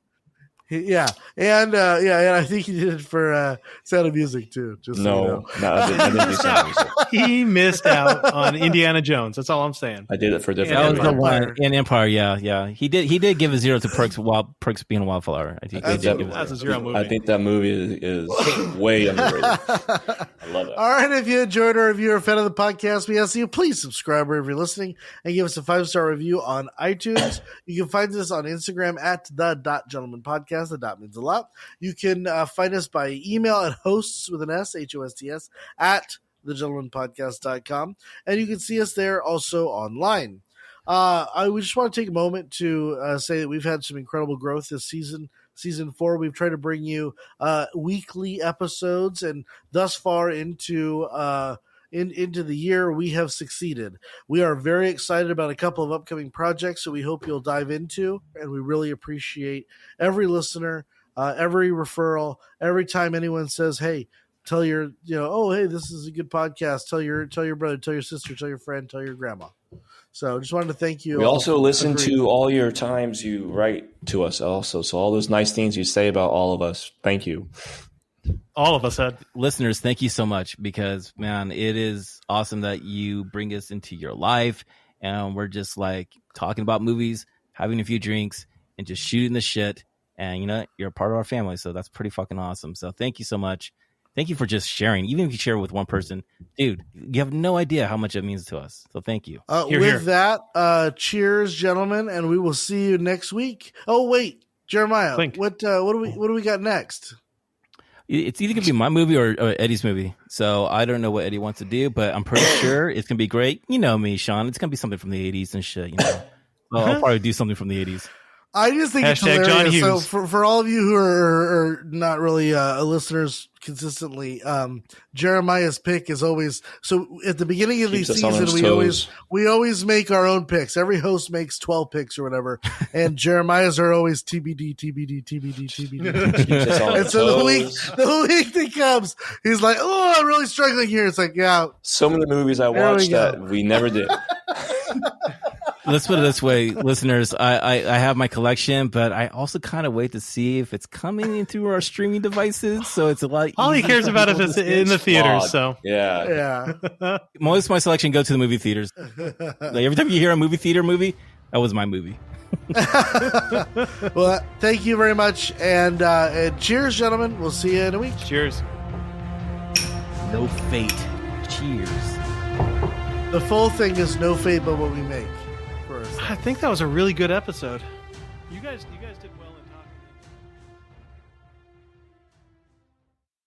Yeah, and I think he did it for Sound of Music too. Just no, I didn't do Sound of Music. He missed out on Indiana Jones. That's all I'm saying. I did it for different. That was the one in Empire. Yeah. He did give a 0 to Perks being a Wildflower. I think that's a 0 movie. I think that movie is way underrated. I love it. All right, if you enjoyed our review or fan of the podcast, we ask you please subscribe wherever you're listening and give us a 5-star review on iTunes. You can find us on Instagram at @the.gentlemanpodcast. The dot means a lot. You can find us by email at hosts with an S, HOSTS, at thegentlemanpodcast.com. And you can see us there also online. We just want to take a moment to say that we've had some incredible growth this season. Season 4, we've tried to bring you weekly episodes, and thus far into the year, we have succeeded. We are very excited about a couple of upcoming projects that we hope you'll dive into, and we really appreciate every listener, every referral, every time anyone says, hey, tell your, hey, this is a good podcast. Tell your brother, tell your sister, tell your friend, tell your grandma. So just wanted to thank you. We also listen to all your times you write to us also. So all those nice things you say about all of us. Thank you. All of us had. Listeners, thank you so much because, man, it is awesome that you bring us into your life and we're just like talking about movies, having a few drinks, and just shooting the shit. And, you're a part of our family. So that's pretty fucking awesome. So thank you so much. Thank you for just sharing. Even if you share with one person, dude, you have no idea how much it means to us. So thank you. That, cheers, gentlemen, and we will see you next week. Oh, wait, Jeremiah, what do we got next? It's either going to be my movie or Eddie's movie. So I don't know what Eddie wants to do, but I'm pretty sure it's going to be great. You know me, Sean. It's going to be something from the 80s and shit, Well, I'll probably do something from the 80s. I just think it's Hashtag hilarious. John So Hughes. for all of you who are not really listeners consistently, Jeremiah's pick is always so at the beginning of the Keeps us on season our toes. we always make our own picks. Every host makes 12 picks or whatever, and Jeremiah's are always TBD, TBD, TBD, TBD. Keeps us on our And so the week toes. that comes, he's like, "Oh, I'm really struggling here." It's like, yeah, So many movies I There we watched go. that we never did. Let's put it this way, listeners. I have my collection, but I also kind of wait to see if it's coming in through our streaming devices. So it's a lot. All he easier cares for about people is to it's in the switch. theaters. Flawed. So Yeah. yeah. Most of my selection go to the movie theaters. Like every time you hear a movie theater movie, that was my movie. Well, thank you very much, and cheers, gentlemen. We'll see you in a week. cheers. No fate. Cheers. The full thing is no fate but what we make. I think that was a really good episode. You guys.